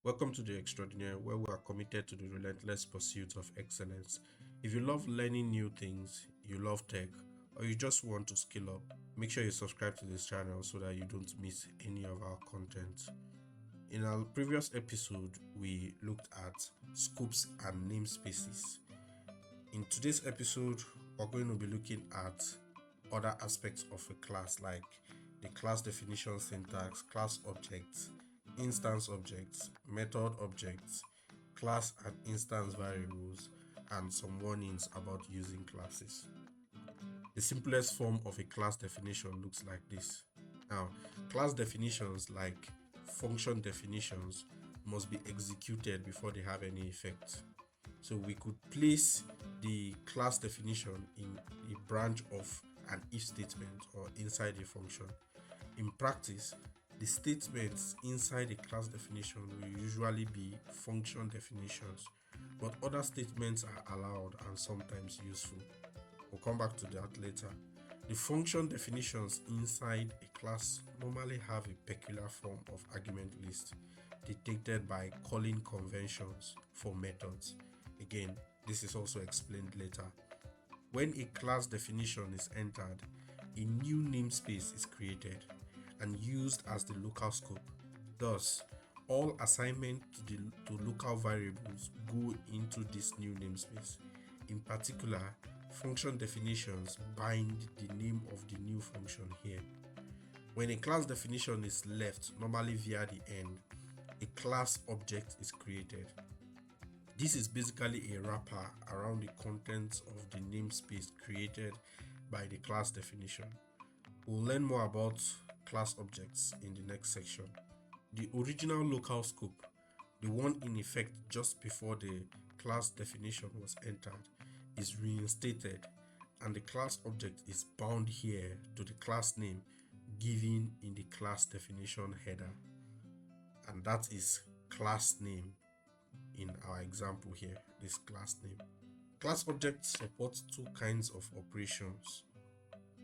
Welcome to The Extraordinary, where we are committed to the relentless pursuit of excellence. If you love learning new things, you love tech, or you just want to skill up, make sure you subscribe to this channel so that you don't miss any of our content. In our previous episode, we looked at scopes and namespaces. In today's episode, we're going to be looking at other aspects of a class like the class definition syntax, class objects, instance objects, method objects, class and instance variables, and some warnings about using classes. The simplest form of a class definition looks like this. Now, class definitions like function definitions must be executed before they have any effect. So we could place the class definition in a branch of an if statement or inside a function. In practice, the statements inside a class definition will usually be function definitions, but other statements are allowed and sometimes useful. We'll come back to that later. The function definitions inside a class normally have a peculiar form of argument list dictated by calling conventions for methods. Again, this is also explained later. When a class definition is entered, a new namespace is created and used as the local scope. Thus, all assignment to local variables go into this new namespace. In particular, function definitions bind the name of the new function here. When a class definition is left, normally via the end, a class object is created. This is basically a wrapper around the contents of the namespace created by the class definition. We'll learn more about class objects in the next section. The original local scope, the one in effect just before the class definition was entered, is reinstated, and the class object is bound here to the class name given in the class definition header, and that is class name. In our example here, this class name. Class objects support two kinds of operations: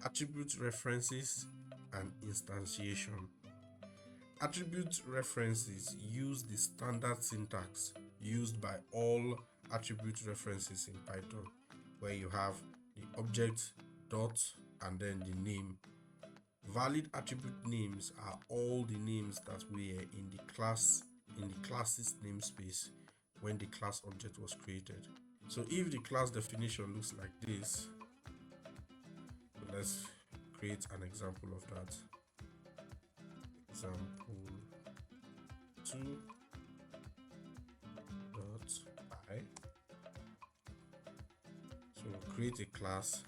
attribute references and instantiation. Attribute references use the standard syntax used by all attribute references in Python, where you have the object, dot, and then the name. Valid attribute names are all the names that were in the class's namespace when the class object was created. So if the class definition looks like this, let's create an example of that. Example 2 dot I. So we'll create a class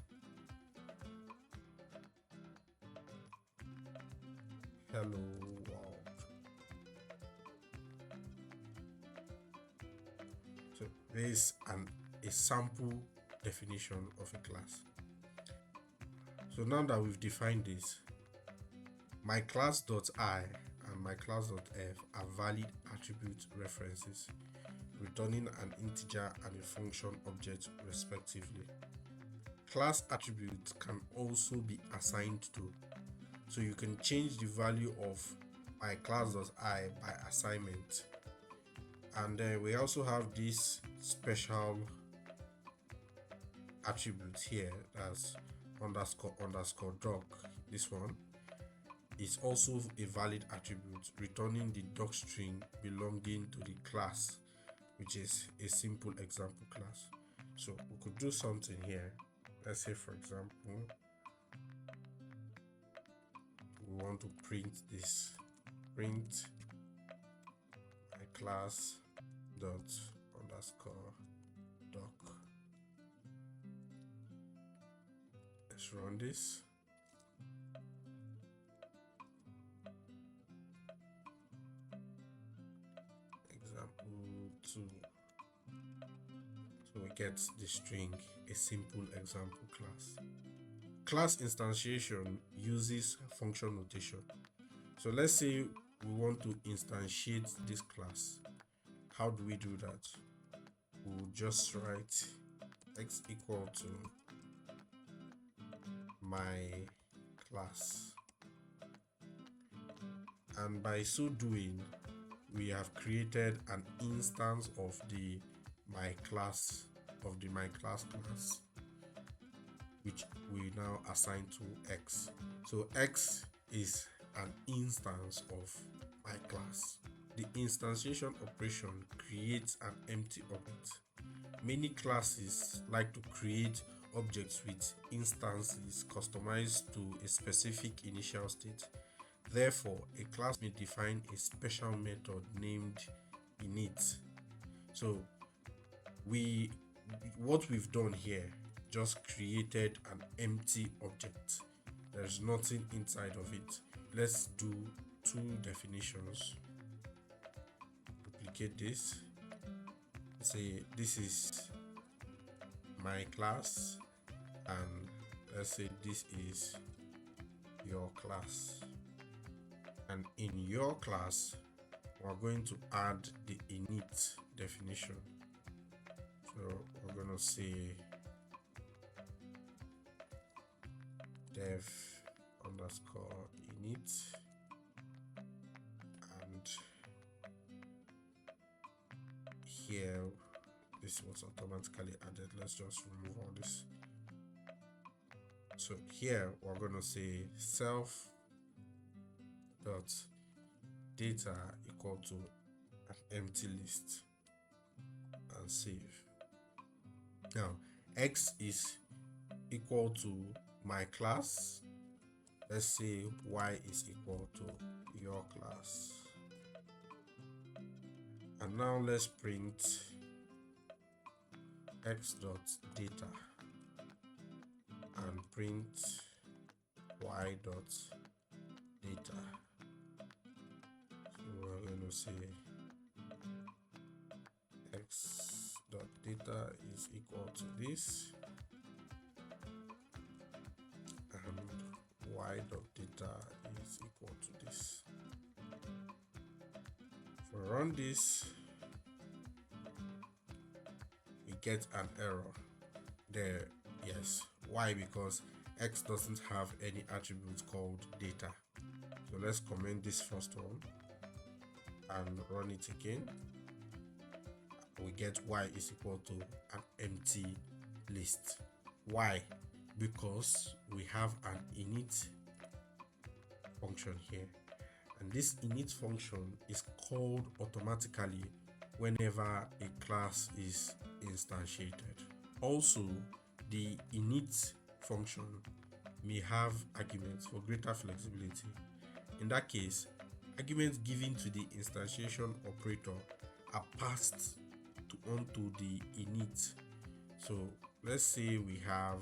hello world. So there is a sample definition of a class. So now that we've defined this, my class.I and my class.f are valid attribute references, returning an integer and a function object respectively. Class attributes can also be assigned to, so you can change the value of my class.I by assignment. And then we also have this special attribute here, that's underscore doc. This one is also a valid attribute, returning the doc string belonging to the class, which is a simple example class. So we could do something here. Let's say, for example, we want to print this. Print my class dot underscore doc. Let's run this. Example 2. So we get the string, a simple example class. Class instantiation uses function notation. So let's say we want to instantiate this class. How do we do that? We'll just write x equal to my class, and by so doing we have created an instance of the my class class, which we now assign to X. So X is an instance of my class. The instantiation operation creates an empty object. Many classes like to create objects with instances customized to a specific initial state. Therefore, a class may define a special method named init. So what we've done here, just created an empty object. There's nothing inside of it. Let's do two definitions. Duplicate this. Say this is my class, and let's say this is your class. And in your class, we're going to add the init definition. So we're going to say dev underscore init, and here this was automatically added. Let's just remove all this. So here we're going to say self dot data equal to an empty list and save. Now X is equal to my class. Let's say Y is equal to your class. And now let's print X dot data and print Y dot data. So we're going to say X dot data is equal to this, and Y dot data is equal to this. If we run this, we get an error there. Yes, why? Because X doesn't have any attribute called data. So let's comment this first one and run it again. We get Y is equal to an empty list. Why? Because we have an init function here, and this init function is called automatically whenever a class is instantiated. Also, the init function may have arguments for greater flexibility. In that case, arguments given to the instantiation operator are passed onto the init. So let's say we have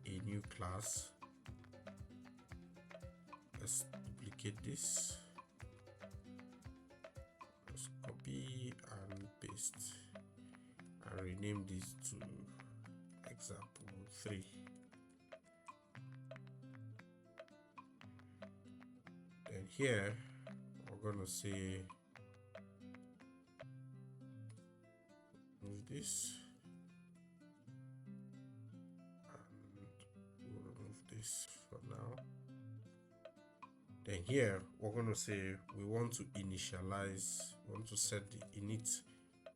a new class. Let's duplicate this. Let's copy and paste and rename this to example 3. Then here we're going to say move this, and we'll remove this for now. Then here we're going to say we want to initialize, we want to set the init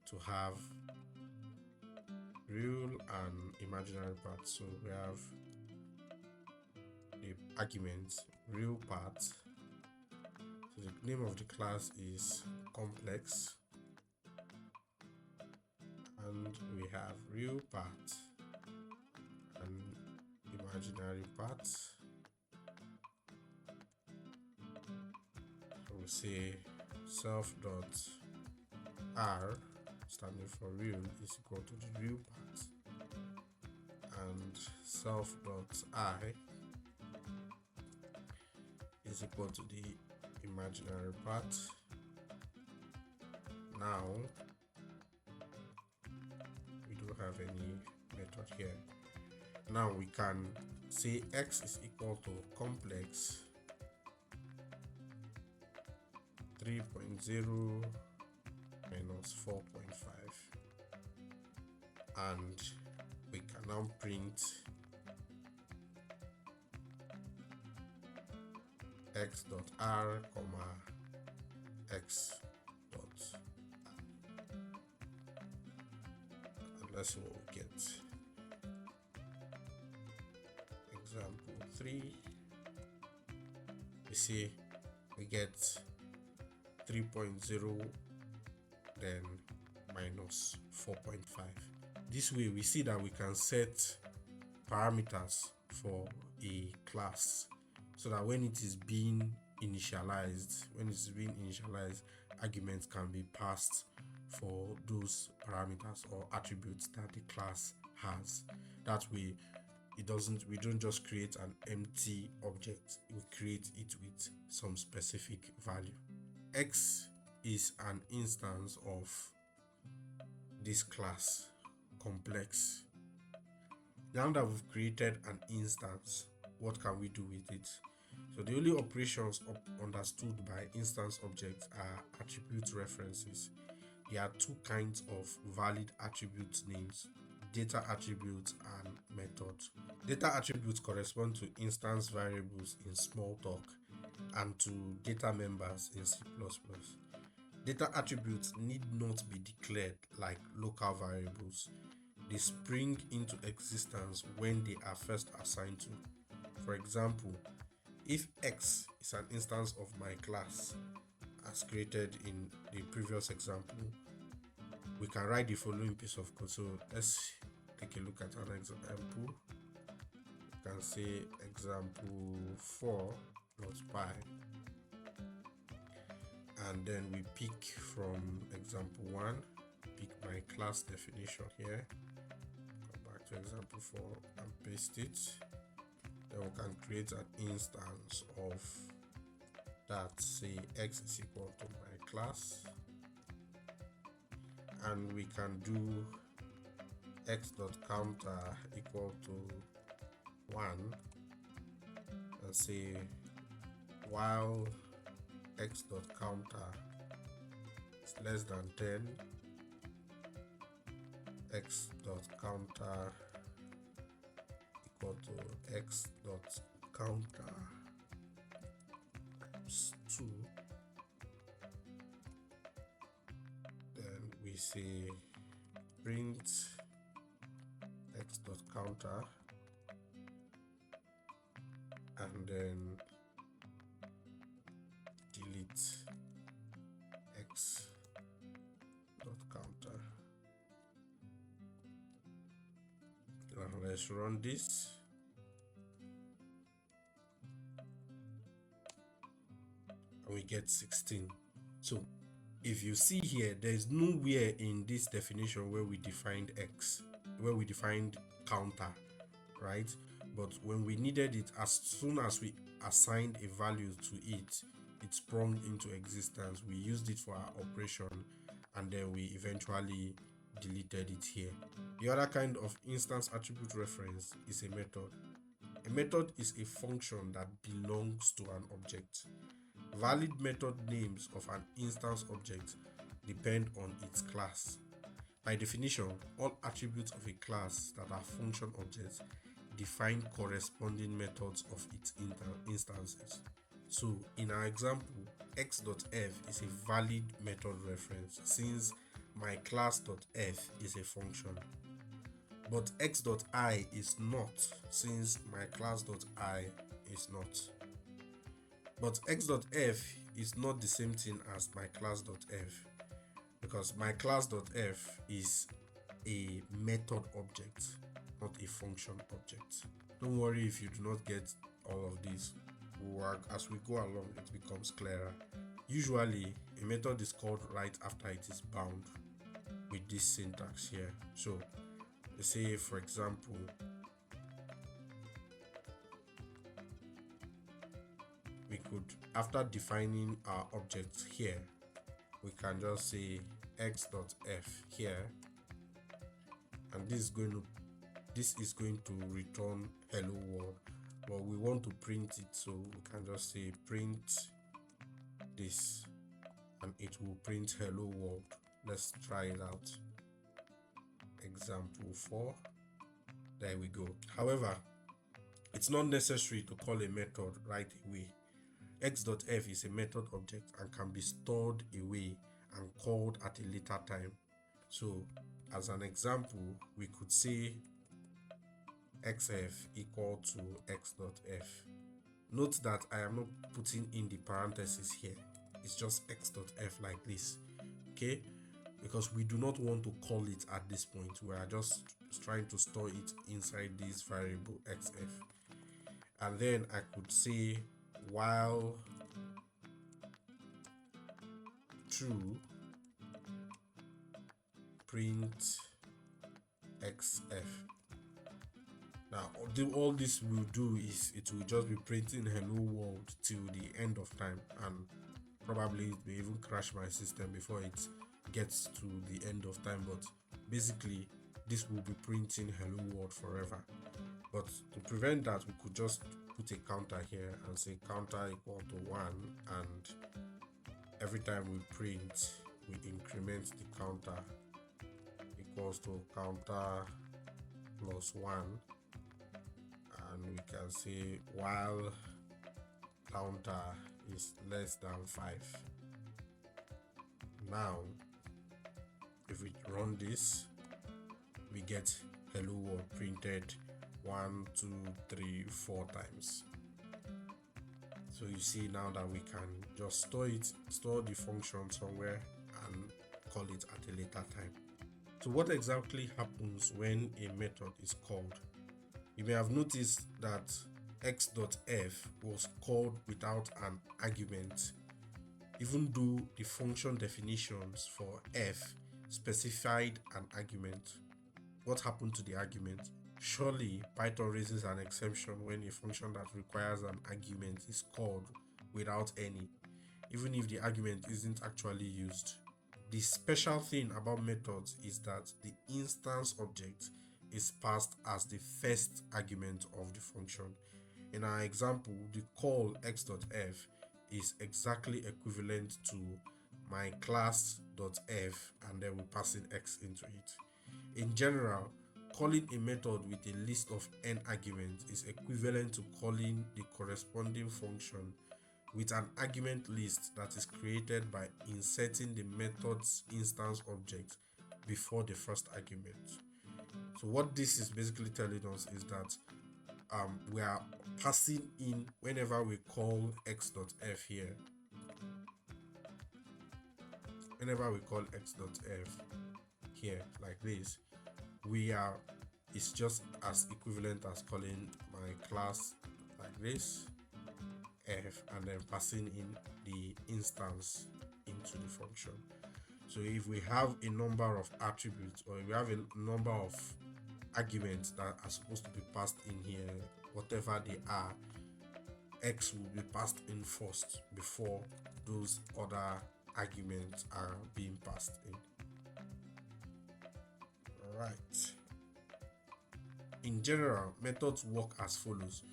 to have real and imaginary parts. So we have the argument real part. So the name of the class is complex, and we have real part and imaginary parts. So we say self dot r standing for real is equal to the real part, and self dot I is equal to the imaginary part. Now we don't have any method here. Now we can say X is equal to complex 3.0 minus 4.5, and we can now print x dot r comma x dot, and let's see what we get. Example 3, we see we get 3.0 then minus 4.5. This way we see that we can set parameters for a class so that when it is being initialized, arguments can be passed for those parameters or attributes that the class has. That way we don't just create an empty object, we create it with some specific value. X is an instance of this class complex. Now that we've created an instance, what can we do with it? So the only operations understood by instance objects are attribute references. There are two kinds of valid attribute names: data attributes and methods. Data attributes correspond to instance variables in Smalltalk and to data members in C++. Data attributes need not be declared like local variables. They spring into existence when they are first assigned to. For example, if X is an instance of my class as created in the previous example, we can write the following piece of code. So let's take a look at an example. You can say example 4.py, and then we pick from example 1, pick my class definition here, come back to example 4 and paste it. Then we can create an instance of that, say x is equal to my class, and we can do x.counter equal to 1 and say while x.counter is less than 10, x.counter equal to x.counter times 2. Then we say print x.counter and then delete x.counter. Now let's run this. And we get 16. So if you see here, there is nowhere in this definition where we defined x, where we defined counter, right? But when we needed it, as soon as we assigned a value to it, it sprung into existence. We used it for our operation, and then we eventually deleted it here. The other kind of instance attribute reference is a method. A method is a function that belongs to an object. Valid method names of an instance object depend on its class. By definition, all attributes of a class that are function objects define corresponding methods of its instances. So in our example, x.f is a valid method reference since my class.f is a function. But x.I is not, since my class.I is not. But x.f is not the same thing as my class.f, because my class.f is a method object, not a function object. Don't worry if you do not get all of these. As we go along, it becomes clearer. Usually, a method is called right after it is bound with this syntax here. So, let's say, for example, we could, after defining our object here, we can just say x.f here, and this is going to return hello world, but we want to print it, so we can just say print this and it will print hello world. Let's try it out. Example 4. There we go. However, it's not necessary to call a method right away. x.f is a method object and can be stored away and called at a later time. So as an example, we could say xf equal to x.f. Note that I am not putting in the parentheses here. It's just x.f like this, okay? Because we do not want to call it at this point. We are just trying to store it inside this variable xf. And then I could say while true, print xf. Now all this will do is it will just be printing hello world till the end of time, and probably it may even crash my system before it gets to the end of time. But basically this will be printing hello world forever. But to prevent that, we could just put a counter here and say counter equal to 1, and every time we print, we increment the counter equals to counter plus 1, and we can say while counter is less than 5. Now if we run this, we get hello world printed 1, 2, 3, 4 times. So you see now that we can just store the function somewhere and call it at a later time. So what exactly happens when a method is called? You may have noticed that x.f was called without an argument, even though the function definitions for f specified an argument. What happened to the argument? Surely Python raises an exception when a function that requires an argument is called without any, even if the argument isn't actually used. The special thing about methods is that the instance object is passed as the first argument of the function. In our example, the call x.f is exactly equivalent to my class.f, and then we pass in x into it. In general, calling a method with a list of n arguments is equivalent to calling the corresponding function with an argument list that is created by inserting the method's instance object before the first argument. So what this is basically telling us is that we are passing in whenever we call x.f here. Whenever we call x.f here like this, it's just as equivalent as calling my class like this f and then passing in the instance into the function. So if we have a number of attributes, or if we have a number of arguments that are supposed to be passed in here, whatever they are, x will be passed in first before those other arguments are being passed in. Alright. In general, methods work as follows.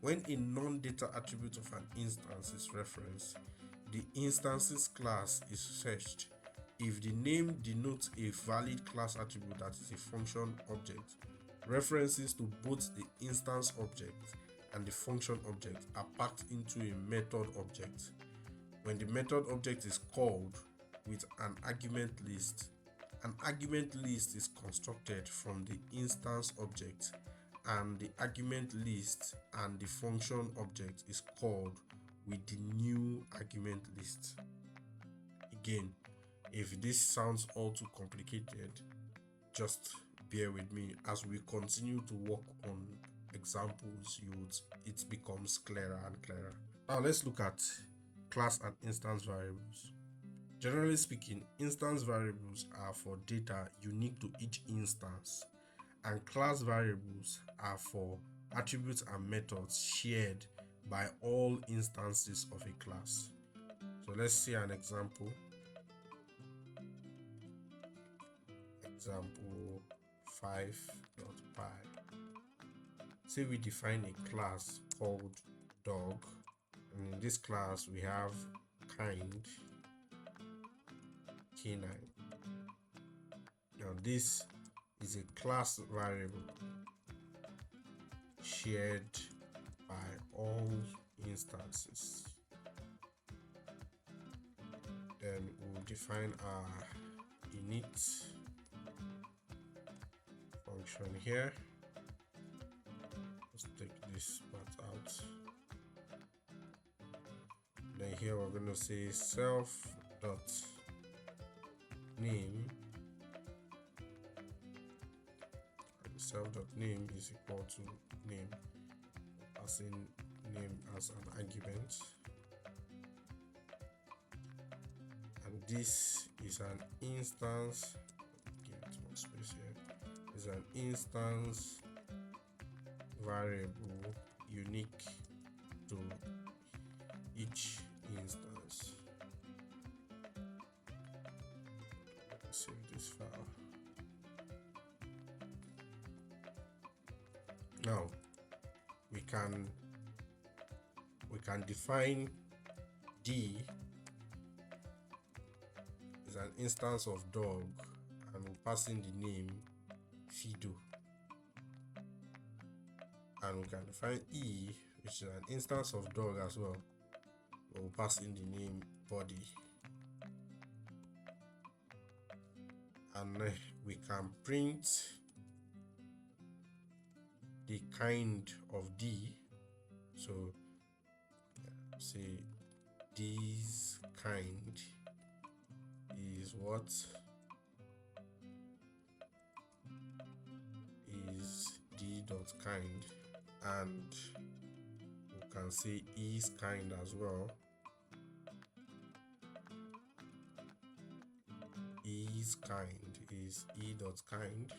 When a non-data attribute of an instance is referenced, the instance's class is searched. If the name denotes a valid class attribute that is a function object, references to both the instance object and the function object are packed into a method object. When the method object is called with an argument list is constructed from the instance object, and the argument list and the function object is called with the new argument list. Again, if this sounds all too complicated, just bear with me. As we continue to work on examples, it becomes clearer and clearer. Now let's look at class and instance variables. Generally speaking, instance variables are for data unique to each instance, and class variables are for attributes and methods shared by all instances of a class. So let's see an example. Example 5.py. Say we define a class called dog, and in this class we have kind canine. Now this is a class variable shared by all instances. Then we'll define our init function here. Let's take this part out. Then here we're going to say self.name. Self.name is equal to name, passing name as an argument. And this is an instance, give it more space here, is an instance variable unique to each instance. Let's save this file. Now we can define D is an instance of dog, and we'll pass in the name Fido. And we can define E, which is an instance of dog as well. We'll pass in the name Body. And we can print the kind of D. So say D's kind is what is D dot kind, and we can say E's kind as well. E's kind is E dot kind.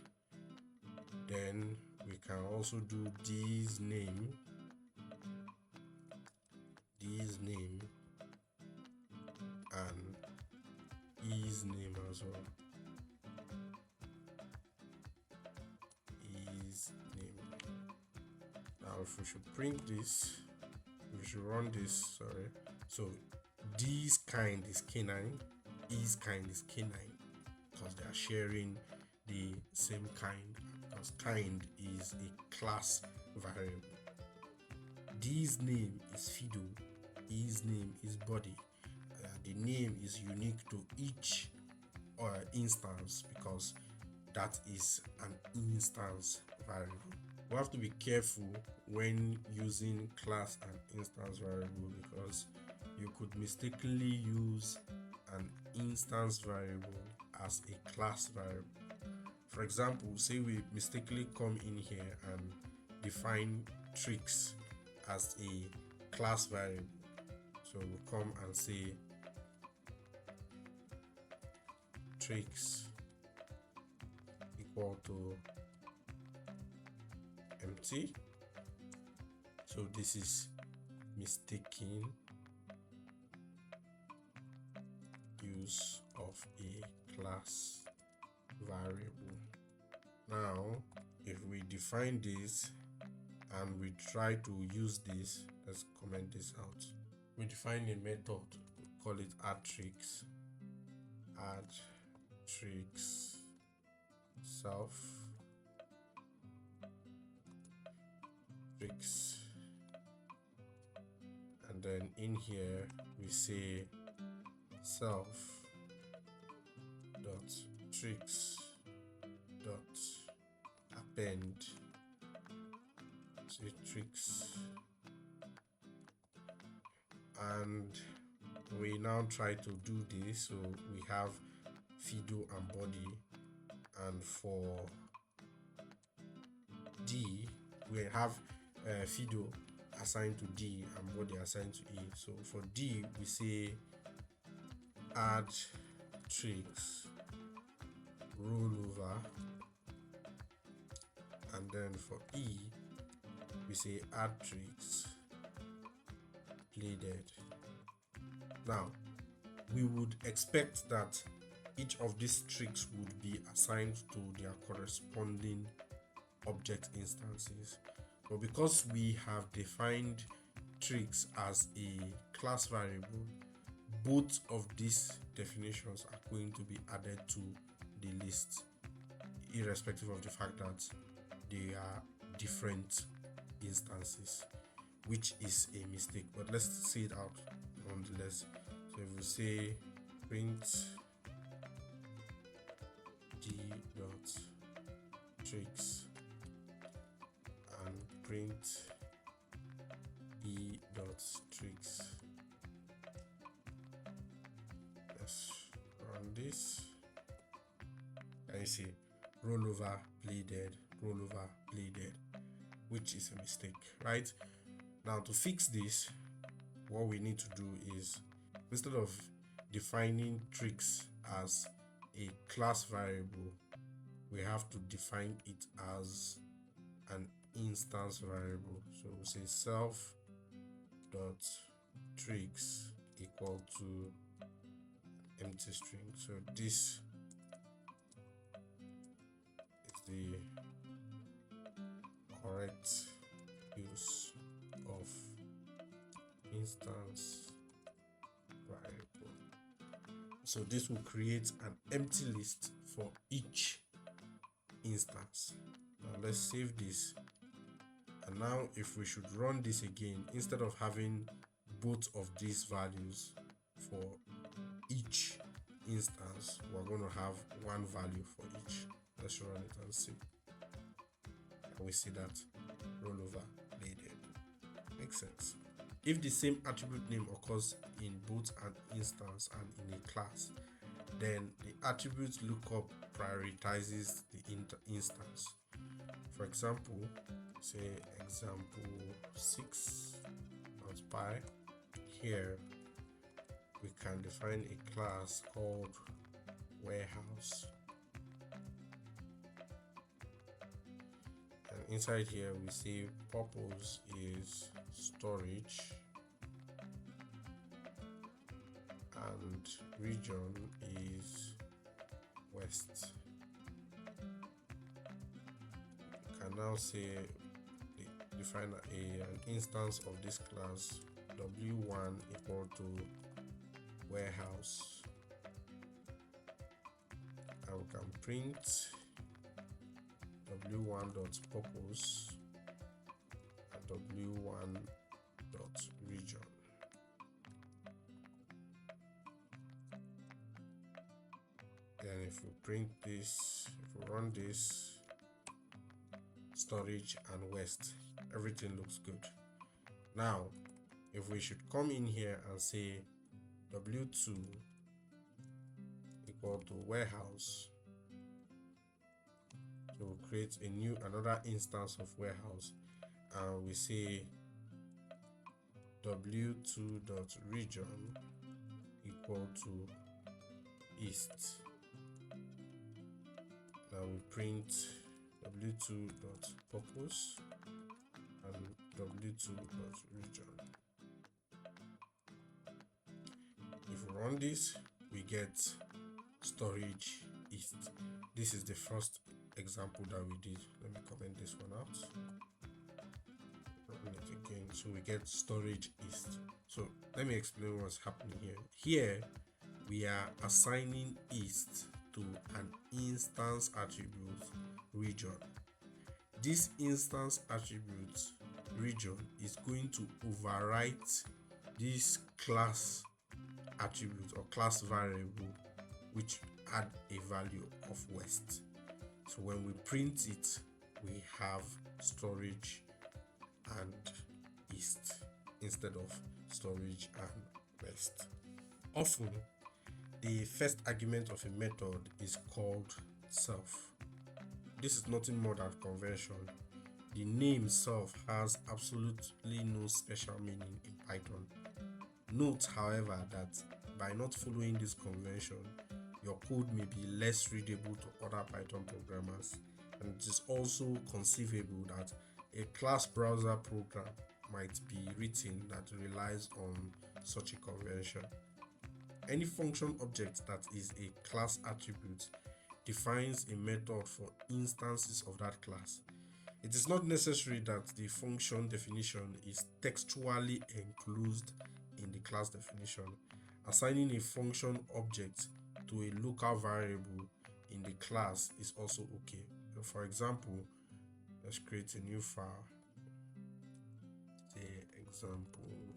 Then we can also do D's name and E's name as well. E's name. Now if we should print this, we should run this, sorry. So D's kind is canine, E's kind is canine, because they are sharing the same kind, because kind is a class variable. D's name is Fido, E's name is Body. The name is unique to each instance because that is an instance variable. We have to be careful when using class and instance variable, because you could mistakenly use an instance variable as a class variable. For example, say we mistakenly come in here and define tricks as a class variable. So we come and say tricks equal to empty. So this is mistaken use of a class variable. Now if we define this and we try to use this, let's comment this out. We define a method, we call it add tricks self tricks, and then in here we say self dot tricks dot append, say tricks, and we now try to do this. So we have Fido and Body, and for D we have Fido assigned to D and Body assigned to E. So for D we say add tricks rollover, and then for E we say add tricks play dead. Now we would expect that each of these tricks would be assigned to their corresponding object instances, but because we have defined tricks as a class variable, both of these definitions are going to be added to the list, irrespective of the fact that they are different instances, which is a mistake. But let's see it out nonetheless. So if we say print d dot tricks and print e dot tricks. Let's run this. And you see rollover bleeded, rollover bleeded, which is a mistake, right? Now to fix this, what we need to do is, instead of defining tricks as a class variable, we have to define it as an instance variable. So we'll say self dot tricks equal to empty string. So this is the correct use of instance variable. So this will create an empty list for each instance. Now let's save this. And now if we should run this again, instead of having both of these values for each instance, we're going to have one value for each. Let's run it and see. And we see that rollover bleeded. Makes sense. If the same attribute name occurs in both an instance and in a class, then the attribute lookup prioritizes the instance. For example, say example 6.py. Here we can define a class called warehouse, and inside here we say purpose is storage and region is west. You can now say define an instance of this class w1 equal to warehouse, and we can print w1 dot purpose and w1 dot region. Then if we print this, if we run this, storage and west, everything looks good. Now if we should come in here and say w2 equal to warehouse, so we'll create another instance of warehouse, and we say w2 dot region equal to east. Now we print w2 dot purpose and w2 dot region. If we run this, we get storage east. This is the first example that we did. Let me comment this one out. Run it again. So we get storage east. So let me explain what's happening here. Here we are assigning east to an instance attribute region. This instance attribute region is going to overwrite this class attribute or class variable which add a value of west. So when we print it, we have storage and east instead of storage and west. Often the first argument of a method is called self. This is nothing more than convention. The name self has absolutely no special meaning in Python. Note, however, that by not following this convention, your code may be less readable to other Python programmers, and it is also conceivable that a class browser program might be written that relies on such a convention. Any function object that is a class attribute defines a method for instances of that class. It is not necessary that the function definition is textually enclosed in the class definition. Assigning a function object to a local variable in the class is also okay. For example, let's create a new file, say example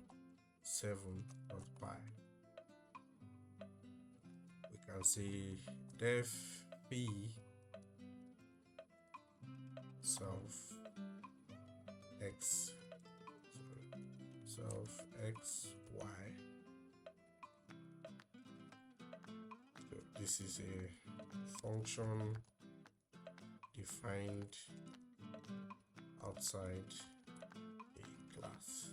7.py. can say def p self x, self x y. So this is a function defined outside a class.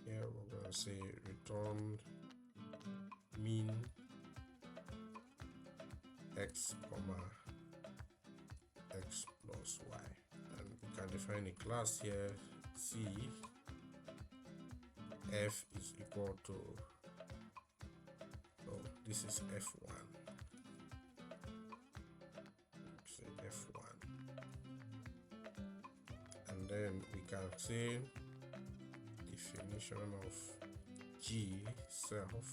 Here we're going to say return mean x comma x plus y, and we can define a class here. C f is equal to, oh, this is f1, say f1, and then we can say definition of g self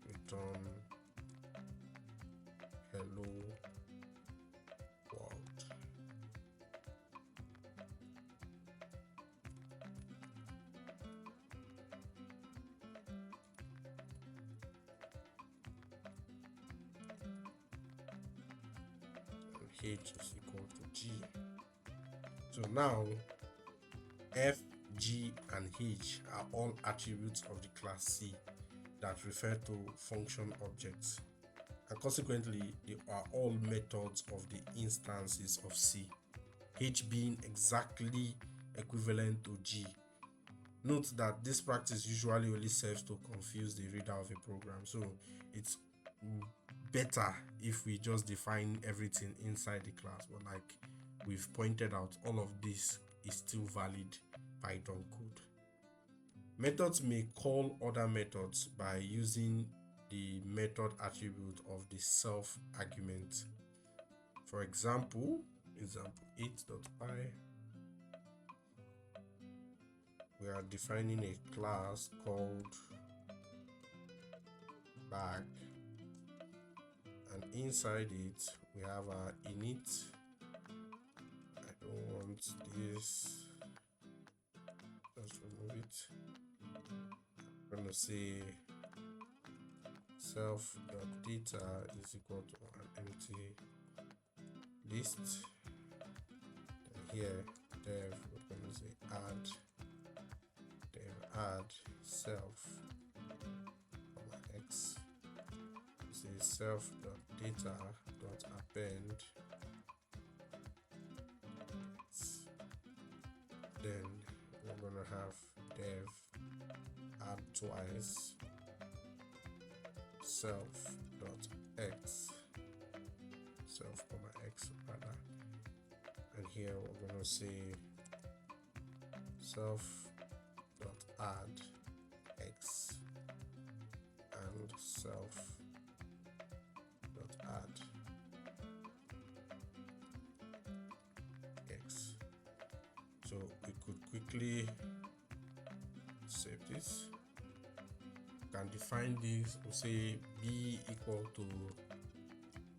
return hello world. And h is equal to g. So now f, g, and h are all attributes of the class C that refer to function objects, and consequently they are all methods of the instances of C, h being exactly equivalent to g. Note that this practice usually only serves to confuse the reader of a program, so it's better if we just define everything inside the class, but like we've pointed out, all of this is still valid Python code. Methods may call other methods by using the method attribute of the self argument. For example 8.py, we are defining a class called bag, and inside it we have our init. I don't want this, just remove it. I'm gonna say self.data is equal to an empty list. Then here dev, we're gonna say add self x. Say self.data dot append x. Then we're gonna have dev add twice self dot x, self comma x rather, and here we're gonna say self dot add x and self dot add x. So we could quickly save this. Can define this. We'll say b equal to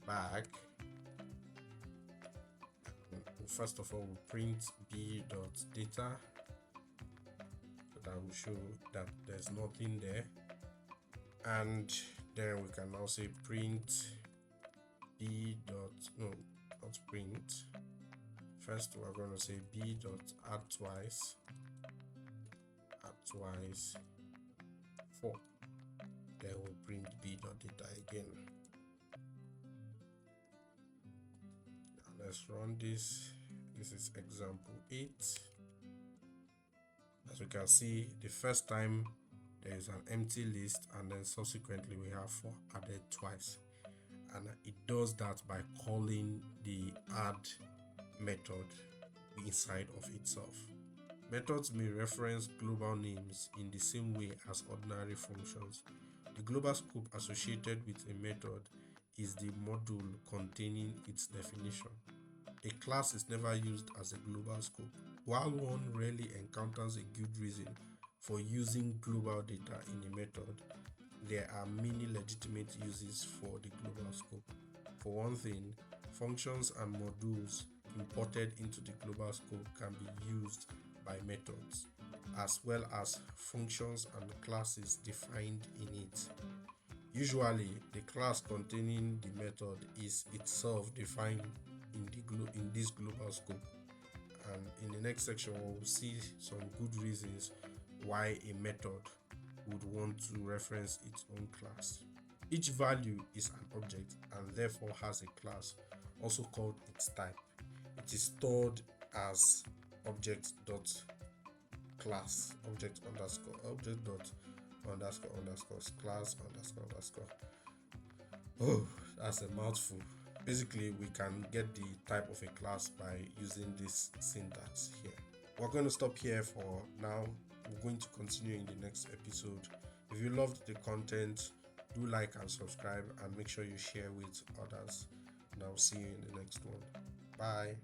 bag. First of all, we'll print b dot data, so that will show that there's nothing there, and then we can now say print b dot, no, not print. First we're going to say b dot add twice 4. Then we'll print b dot data again. Now let's run this. This is example 8. As we can see, the first time there is an empty list, and then subsequently we have 4 added twice, and it does that by calling the add method inside of itself. Methods may reference global names in the same way as ordinary functions. The global scope associated with a method is the module containing its definition. A class is never used as a global scope. While one rarely encounters a good reason for using global data in a method, there are many legitimate uses for the global scope. For one thing, functions and modules imported into the global scope can be used by methods. as well as functions and classes defined in it. Usually, the class containing the method is itself defined in this global scope. And in the next section, we'll see some good reasons why a method would want to reference its own class. Each value is an object and therefore has a class, also called its type. It is stored as object.class, object underscore class underscore. Oh, that's a mouthful. Basically, we can get the type of a class by using this syntax here. We're going to stop here for now. We're going to continue in the next episode. If you loved the content, do like and subscribe, and make sure you share with others. And I'll see you in the next one. Bye.